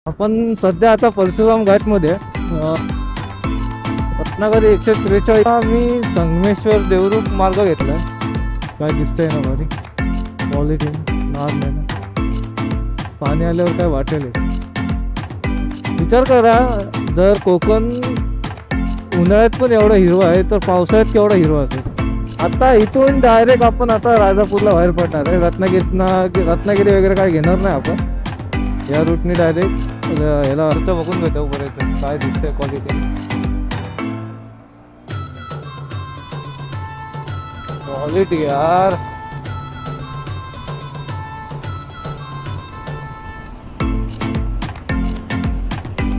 आपण सध्या आता परशुराम घाटमध्ये रत्नागिरी 143 मी संगमेश्वर देवरूख मार्ग घेतलाय. काय दिसतंय ना भारी क्वालिटी नाद नाही ना. पाणी आल्यावर काय वाटेल. विचार करा जर कोकण उन्हाळ्यात पण एवढा हिरवा आहे तर पावसाळ्यात केवढा हिरवा असेल. आता इथून डायरेक्ट आपण आता राजापूरला बाहेर पडणार आहे. रत्नागिरी वगैरे काय घेणार नाही आपण. या रूटने डायरेक्ट याला अर्थ बघून घेतो बरेच काय दिसतंय क्वालिटी. क्वालिटी यार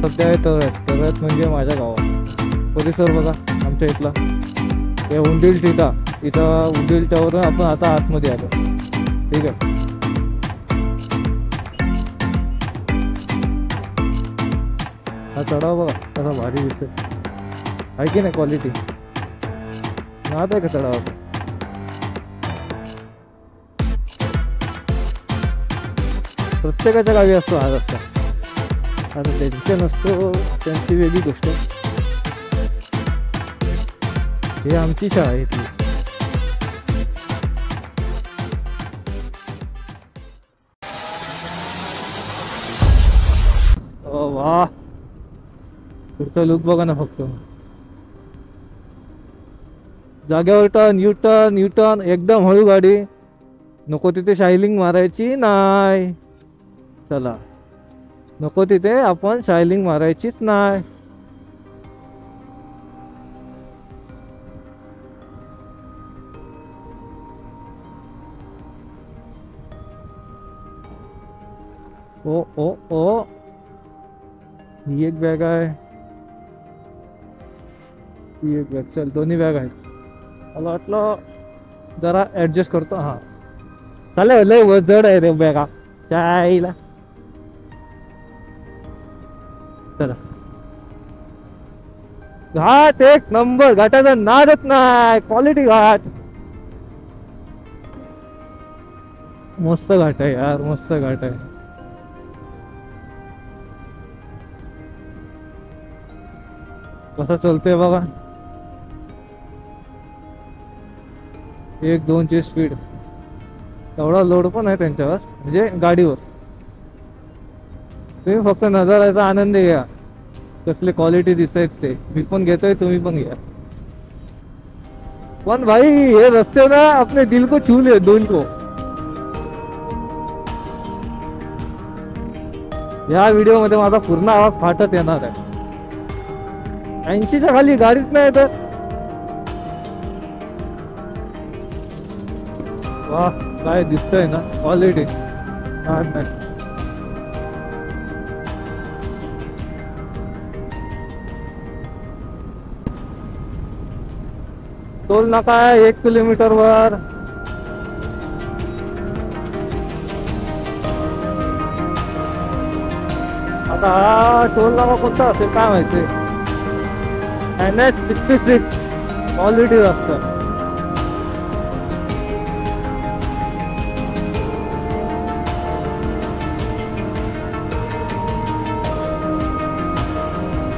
सध्या आहे तळ्यात म्हणजे माझ्या गावात परिसर बघा आमच्या इथला. हे उंडील टिका इथं उंडील टावरून आपण आता आतमध्ये आलो. ठीक आहे. हा चढाव बघा कसा भारी दिसतोय आहे की नाही. क्वालिटी नाद आहे का चढावाचा. प्रत्येकाच्या गावी असतो हा रस्ता. आता त्यांच्या नसतो त्यांची वेगळी गोष्ट. हे आमची शाळा आहे इथली. वा पुढचा लुक बघा ना फक्त. जागेवर टर्न यू टर्न एकदम हळू गाडी. नको तिथे शायलिंग मारायची नाही. चला नको तिथे आपण शायलिंग मारायचीच नाही. ओ ओ ओ ही एक बॅग आहे. ही एक बॅग. चल दोन्ही बॅग आहेत. मला वाटलं जरा ऍडजस्ट करतो. हा चालेल. लय जड आहे रे बॅगा चायला. चला घाट एक नंबर. घाटाचा नादच नाही. क्वालिटी घाट मस्त घाट आहे यार. मस्त घाट आहे. कसं चलतोय बघा. 1-2 ची स्पीड. एवढा लोड पण आहे त्यांच्यावर म्हणजे गाडीवर. तुम्ही फक्त नजाराचा आनंद घ्या. कसले क्वालिटी दिसत ते. मी पण घेतोय तुम्ही पण घ्या. पण भाई हे रस्ते ना अपने दिल को छू ले. दिल को. या व्हिडिओ मध्ये माझा पूर्ण आवाज फाटत येणार आहे. 80च्या खाली गाडीच नाही तर. वा काय दिसतंय ना क्वालिटी नाही. टोल नाका आहे 1 किलोमीटर वर. आता हा टोल नाका कोणता असेल काय माहिती. NH66 क्वालिटी रस्ता.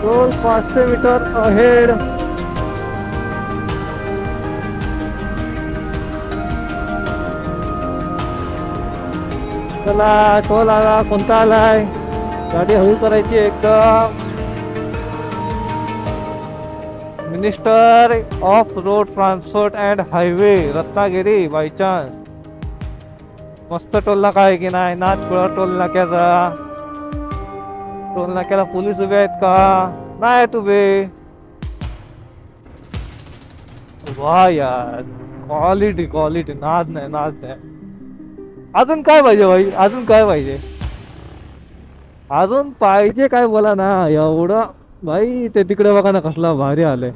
Toll 500 metre ahead. चला टोल आला. कोणता आलाय. गाडी हळू करायची एकदम. Minister of road transport and highway Ratnagiri by chance. मस्त टोल नाका आहे की नाही. नाचकुळा टोल नाक्याचा. टोल नाक्याला पोलीस उभे आहेत का. नाही आहेत उभे. वा यार क्वालिटी नाद नाही. अजून काय पाहिजे भाई. अजून काय पाहिजे. अजून पाहिजे काय बोला ना. एवढं भाई ते तिकडे बघा ना कसला भारी आलंय.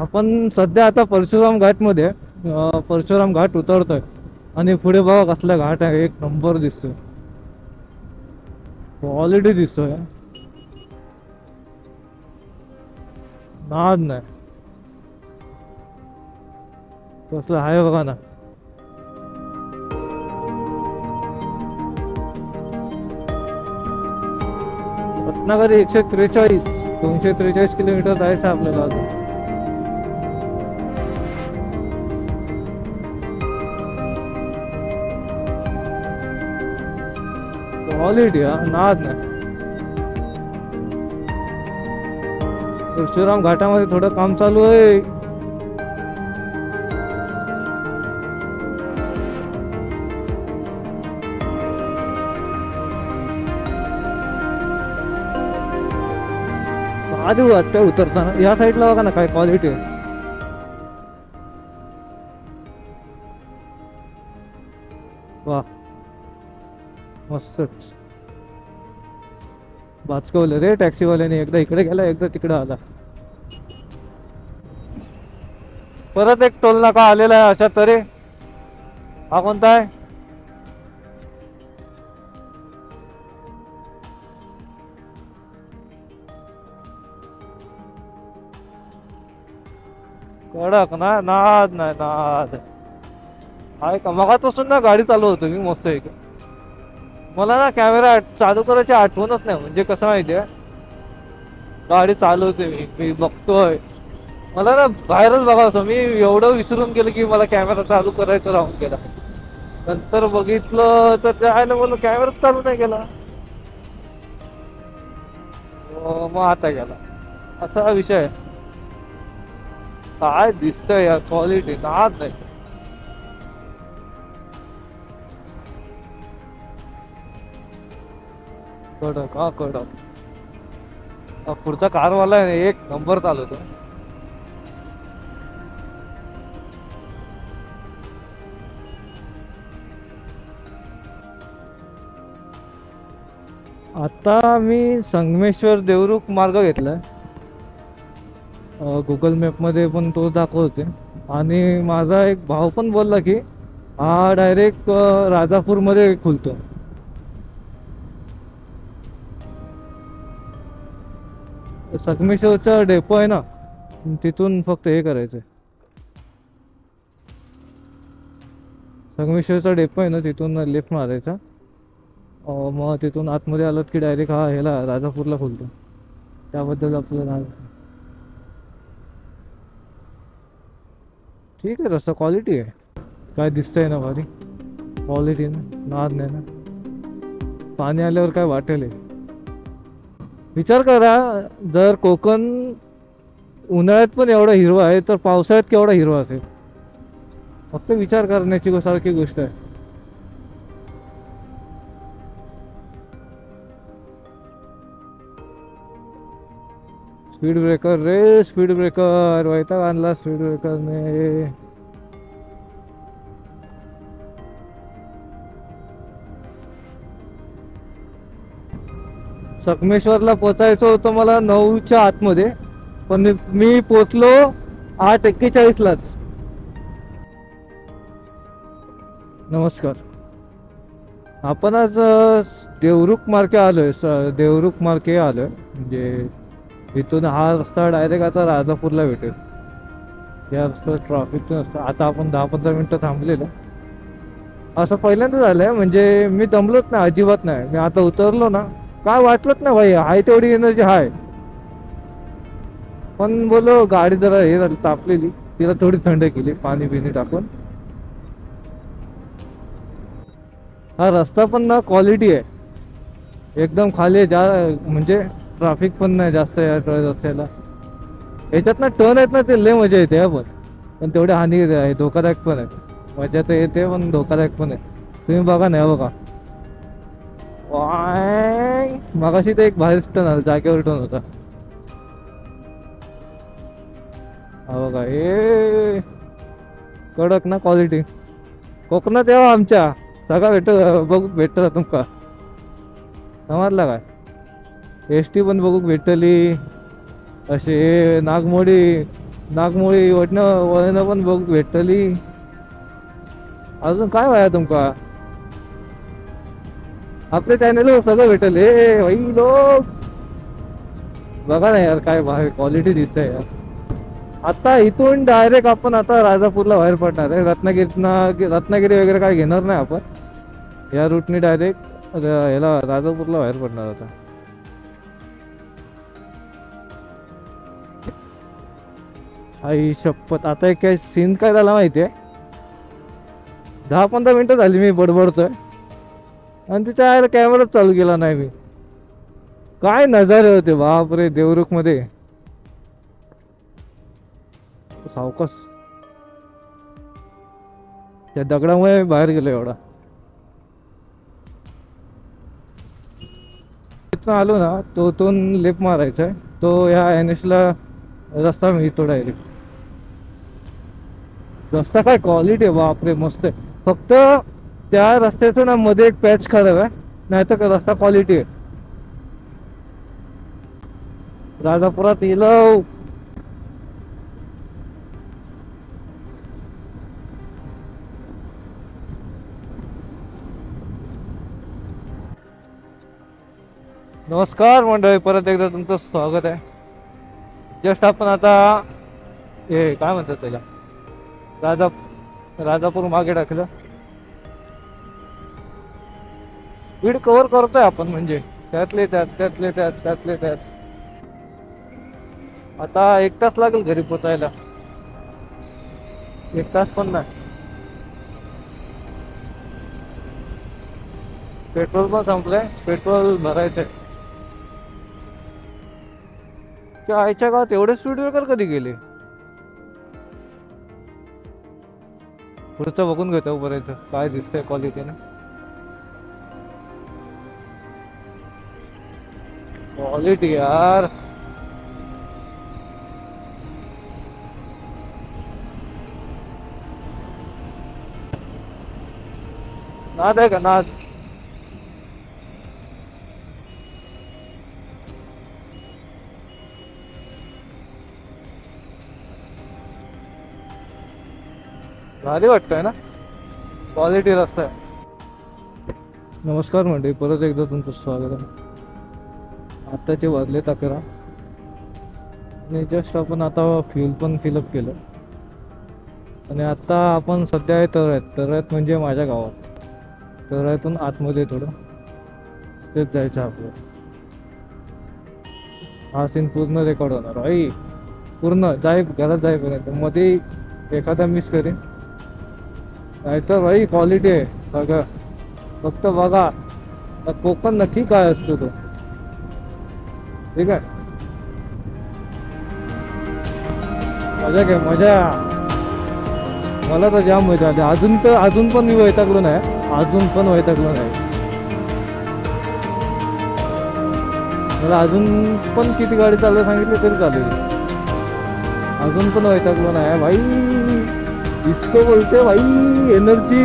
आपण सध्या आता परशुराम घाटमध्ये परशुराम घाट उतरतोय आणि पुढे बघा कसला घाट आहे. एक नंबर दिसतोय. क्वालिटी दिसतोय. नाद नाही. कसलं आहे बघा ना. रत्नागिरी 143, 243 किलोमीटर जायचं आपल्याला अजून. क्वालिटी हा नाद नाही. परशुराम घाटामध्ये थोडं काम चालू आहे. आधी वाटतं उतरताना या साईडला बघा ना काय क्वालिटी आहे. वा मस्तच. वाचकवलं रे टॅक्सीवाल्याने, एकदा इकडे गेला एकदा तिकडे आला. परत एक टोल नाका आलेला आहे अशा तरी. हा कोणता आहे? कडक ना, नाद नाही नाद आहे का. मगापासून ना गाडी चालू होतो मी मस्त एक. मला ना कॅमेरा चालू करायची आठवणच नाही. म्हणजे कसं माहितीये, गाडी चालवते मी बघतोय. मला ना बाहेरच बघायचं, मी एवढं विसरून गेलो की मला कॅमेरा चालू करायचं राहून गेला. नंतर बघितलं तर त्याला बोललो कॅमेरा चालू नाही केला. मग आता गेला. असा विषय आहे. काय दिसतंय यार क्वालिटी, नाद नाही. कडक हा कडक. पुढचा कारवाला आहे एक नंबर चालवतो. आता मी संगमेश्वर देवरुख मार्ग घेतलाय. गुगल मॅपमध्ये पण तो दाखवते. आणि माझा एक भाऊ पण बोलला की हा डायरेक्ट राजापूरमध्ये खुलतो. संगमेश्वरचा डेपो आहे ना, तिथून फक्त हे करायचंय. संगमेश्वरचा डेपो आहे ना, तिथून लेफ्ट मारायचा. मग तिथून आतमध्ये आलात की डायरेक्ट हा ह्याला राजापूरला खुलतो. त्याबद्दल आपल्याला ठीक आहे. रस्ता क्वालिटी आहे. काय दिसतंय ना भारी क्वालिटी ना, नाद नाही ना. पाणी आल्यावर काय वाटेल. विचार करा, जर कोकण उन्हाळ्यात पण एवढा हिरवा आहे तर पावसाळ्यात केवढा हिरवा असेल. फक्त विचार करण्याची सारखी गोष्ट आहे. स्पीड ब्रेकर रे, स्पीड ब्रेकर वैताग आणला स्पीड ब्रेकरने. संगमेश्वरला पोचायचं होतं मला 9च्या आतमध्ये, पण मी पोचलो 8:41लाच. नमस्कार. आपण आज देवरुख मार्गे आलोय. देवरुख मार्गे आलोय म्हणजे इथून हा रस्ता डायरेक्ट आता राजापूरला भेटेल. या रस्त्यावर ट्रॅफिक नसतं. आता आपण 10-15 मिनिटं थांबलेलं. असं पहिल्यांदा झालंय. म्हणजे मी दमलोच नाही अजिबात नाही. मी आता उतरलो ना, काय वाटलंच नाही भाई, हाय तेवढी एनर्जी हाय. पण बोलो गाडी जरा हे झाली तापलेली, तिला थोडी थंड केली पाणी बिणी टाकून. हा रस्ता पण ना क्वालिटी आहे एकदम. खाली म्हणजे ट्रॅफिक पण नाही जास्त या रस्त्याला. याच्यात ना टर्न आहेत ना, ते लय मजा येते. पण तेवढे हानी आहे, धोकादायक पण आहे. मजा तर येते पण धोकादायक पण आहे. तुम्ही बघा ना, बघा मगाशी तर एक भारीच टर्न आला, जागेवर टर्न होता. हा बघा हे कडक ना क्वालिटी. कोकणात यावं आमच्या, सगळं भेटत तुमका. समजला काय. एसटी पण बघूक भेटली. असे नागमोडी वळणं पण बघूक भेटली. अजून काय व्हाया तुमका. आपल्या चॅनलवर सगळं भेटल. हे भाई लोक बघा ना यार, काय भारी क्वालिटी दिसतंय यार. आता इथून डायरेक्ट आपण आता राजापूरला बाहेर पडणार आहे. रत्नागिरी वगैरे काय घेणार नाही आपण. या रूटने डायरेक्ट याला राजापूरला बाहेर पडणार आता. आई शपथ, आता एक काय सीन काय झाला माहिती आहे, 10-15 मिनिटं झाली मी बडबडतोय आणि तिच्या कॅमेराच चालू केला नाही मी. काय नजारे होते बापरे देवरुख मध्ये. सावकाश, त्या दगडामुळे बाहेर गेलो एवढा. तिथून आलो ना, तो लेप मारायचा आहे, तो ह्या NH ला रस्ता मिळतो डायरेक्ट. रस्ता काय क्वालिटी आहे बापरे, मस्त आहे. फक्त त्या रस्त्याचं ना मध्ये एक पॅच खराब आहे, नाही तर रस्ता क्वालिटी आहे. राजापुरात येलो. नमस्कार मंडळी, परत एकदा तुमचं स्वागत आहे. जस्ट आपण आता हे काय म्हणतात त्याला, राजापूर मागे टाकलं. स्पीड कव्हर करतोय आपण, म्हणजे त्यातले त्यात. आता 1 तास लागेल घरी पोचायला, 1 तास पण नाही. पेट्रोल पण संपलंय, पेट्रोल भरायचंय. त्या आईच्या गावात एवढे स्पीड ब्रेकर कधी गेले? पुढचं बघून घेतो बरं काय दिसतंय क्वालिटीने. क्वालिटी यार, नाद आहे का नाद. भारी वाटतंय ना, क्वालिटी रस्ता आहे. नमस्कार मंडळी, परत एकदा तुमचं स्वागत आहे. आत्ताचे वाजले 11 आणि जस्ट आपण आता फ्यूल पण फिलअप केलं आणि आता आपण सध्या आहे तळ्यात म्हणजे माझ्या गावात. तळ्यातून आतमध्ये थोडं तेच जायचं आपलं. हा सीन पूर्ण रेकॉर्ड होणार आई, पूर्ण घरात जाईपर्यंत. मध्ये एखादा मिस करेन, नाहीतर भाई क्वालिटी आहे सगळं. फक्त बघा कोकण नक्की काय असतो तो, ठीक आहे. मजा काय मजा, मला तर जाम मजा आली. अजून पण मी वैतागलो नाही, मला अजून पण किती गाडी चालवायला सांगितली तरी चालेल, अजून पण वैतागलो नाही भाई. इसको बोलते भाई एनर्जी.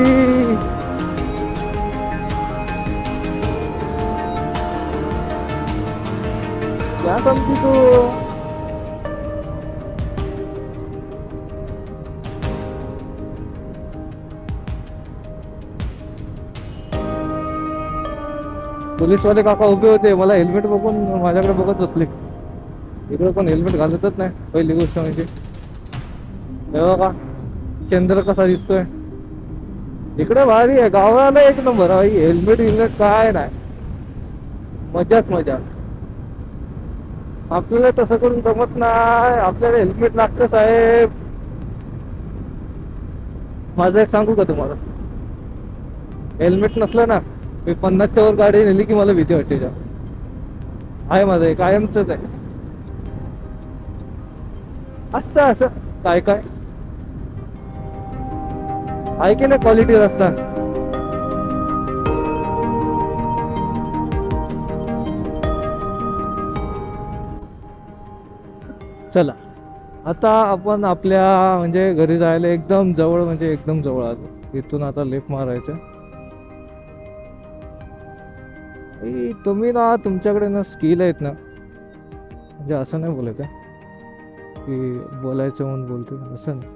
क्या समझी तू? पोलीसवाले काका उभे होते, मला हेल्मेट बघून माझ्याकडे बघत बसले. इकडे पण हेल्मेट घालतच नाही, पहिली गोष्ट म्हणजे. बघा चंद्र कसा दिसतोय इकडे, भारी आहे. गावाला एक नंबर भाई, हेल्मेट काय नाही, मजाच मजा. आपल्याला तसं करून जमत नाही, आपल्याला हेल्मेट लागतं साहेब. माझं एक सांगू का तुम्हाला, हेल्मेट नसलं ना, मी 50च्या वर गाडी नेली की मला भीती वाटते. आहे माझं कायमच आहे. असतं असं काय आहे की नाही क्वालिटी रस्ता. चला आता आपण आपल्या म्हणजे घरी जायला एकदम जवळ, म्हणजे एकदम जवळ आलो. इथून आता लेफ्ट मारायचं. तुम्ही ना तुमच्याकडे ना स्किल आहेत ना, म्हणजे असं नाही बोलायचं की बोलायचं म्हणून बोलतो असं नाही.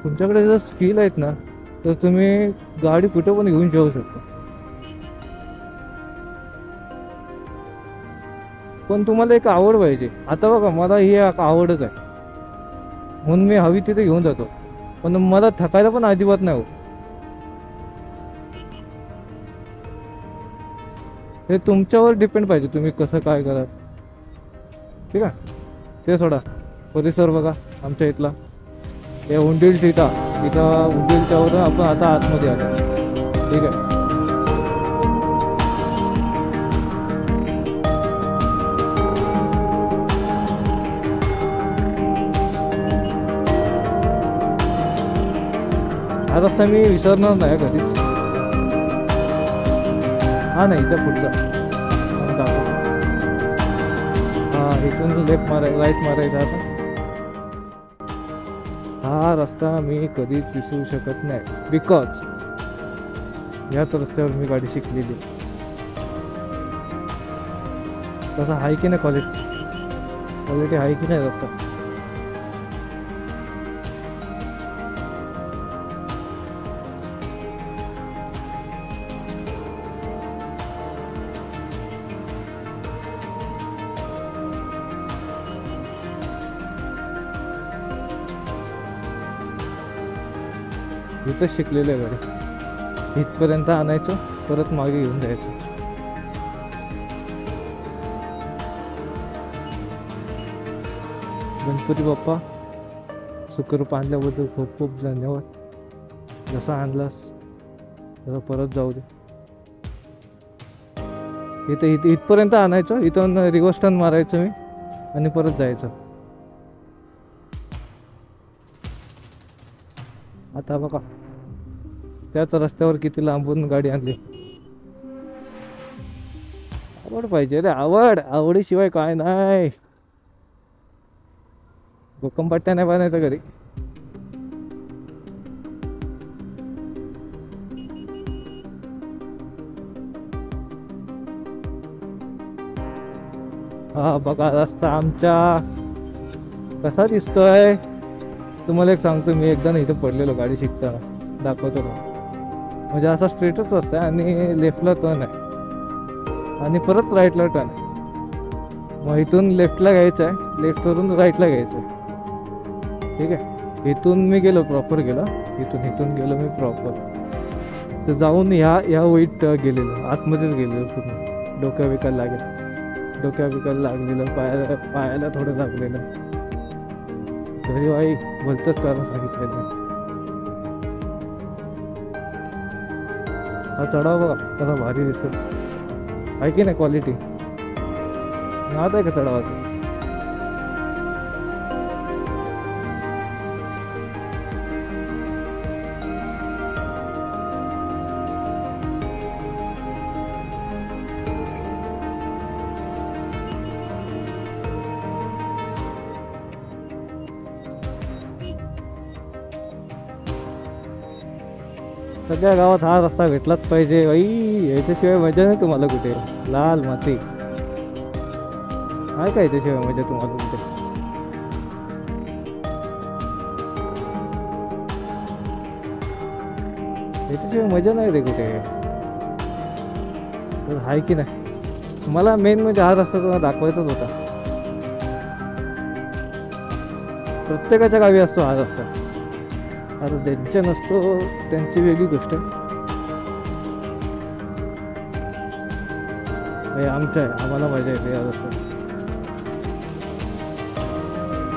तुमच्याकडे जर स्किल आहेत ना, तर तुम्ही गाडी कुठे पण घेऊन जाऊ शकता. पण तुम्हाला एक आवड पाहिजे. आता बघा मला ही आवडच आहे म्हणून मी हवी तिथे घेऊन जातो, पण मला थकायला पण अजिबात नाही होत. हे तुमच्यावर डिपेंड पाहिजे, तुम्ही कसं काय करा. ठीक आहे. ते सोडा, परिसर बघा आमच्या इथला. हे उंडील टिटा, तिथं उंडीलच्या वरून आपण आता आतमध्ये आलो. ठीक आहे. हा रस्ता मी विसरणार नाही कधी. हा नाही, इथं पुढचा. हा, इथून लेफ्ट राईट मारायचा आता. हा रस्ता मी कधीच विसरू शकत नाही, बिकॉज याच रस्त्यावर मी गाडी शिकलेली. तसा आहे की नाही क्वालिटी आहे की नाही रस्ता. इथंच शिकलेलं आहे गाडी. इथपर्यंत आणायचं, परत मागे घेऊन जायचं. गणपती बाप्पा, सुखरूप आणल्याबद्दल खूप खूप धन्यवाद. जसा आणलास तसा परत जाऊ दे. इथं इथपर्यंत आणायचं, इथून रिव्हर्स टर्न मारायचं मी आणि परत जायचं. आता बघा त्याच रस्त्यावर किती लांबून गाडी आणली. आवड पाहिजे रे, आवडीशिवाय काय नाही. भूकंपट्ट्या नाही बनायचं घरी. हा बघा रस्ता आमचा कसा दिसतोय. तुम्हाला एक सांगतो, मी एकदा ना इथं पडलेलो गाडी शिकताना, दाखवतो ना. म्हणजे असा स्ट्रेटच रस्ता आहे आणि लेफ्टला टर्न आहे आणि परत राईटला टर्न आहे. मग इथून लेफ्टला घ्यायचं आहे, लेफ्टवरून राईटला घ्यायचं आहे. ठीक आहे. इथून मी गेलो, प्रॉपर गेलो. इथून गेलो मी प्रॉपर. तर जाऊन ह्या वाईट गेलेलो, आतमध्येच गेलेलो पूर्ण. डोक्या विकायला लागलेलं, पायाला थोडं लागलेलं. घरी आई भलतंच कारण सांगितलेलं. हा चढाव बघा कसा भारी दिसतो, आहे की नाही क्वालिटी. नाद आहे का चढावाचं. सगळ्या गावात हा रस्ता भेटलाच पाहिजे बाई. याच्याशिवाय मजा नाही तुम्हाला कुठे. लाल माती आहे का याच्याशिवाय मजा तुम्हाला कुठे. याच्याशिवाय मजा नाही रे कुठे. तर आहे की नाही. मला मेन म्हणजे हा रस्ता तुम्हाला दाखवायचाच होता. प्रत्येकाच्या गावी असतो हा रस्ता. आता त्यांच्या नसतो, त्यांची वेगळी गोष्ट आहे. आमच्या आहे, आम्हाला मजा येते या रस्त्यात.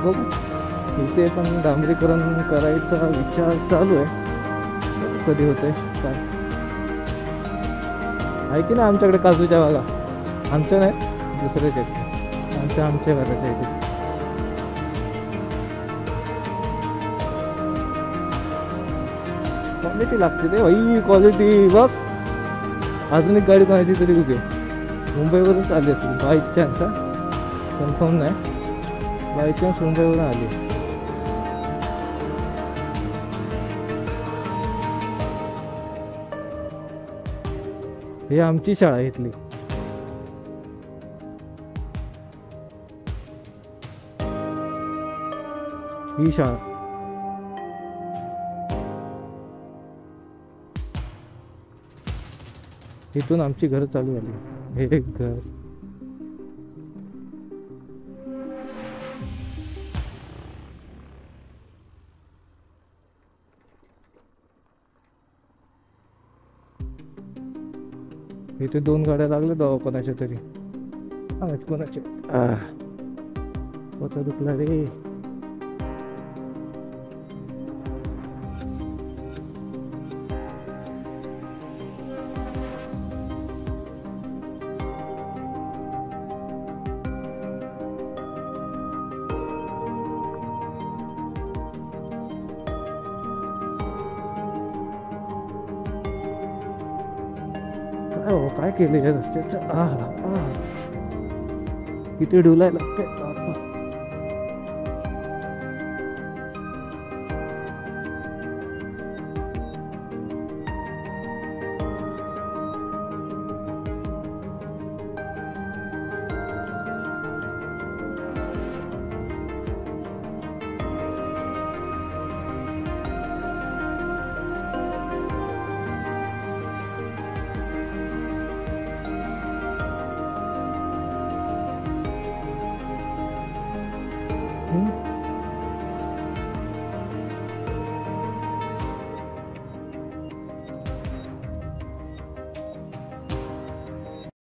बघू इथे पण डांबरीकरण करायचा विचार चालू आहे. कधी होते काय आहे की ना. आमच्याकडे काजूच्या बागा, आमच्या नाही दुसऱ्याच्या आहेत. आमच्या घराच्या इथे क्वालिटी लागते रे भाई. क्वालिटी बघ. अजून एक गाडी कोणाची तरी उभी मुंबईवरून आली असेल बाय चान्स. कन्फर्म नाही, बाय चान्स मुंबईवरून आली. ही आमची शाळा इथली. ही शाळा इथून आमची घर चालू झाली. हे एक घर. इथे 2 गाड्या लागल्या दवा कोणाच्या तरी. कोणाचे पोचा दुखला रे. काय हो, काय केलं या रस्त्याचं. किती डुलाय लागते बापा. हम्म.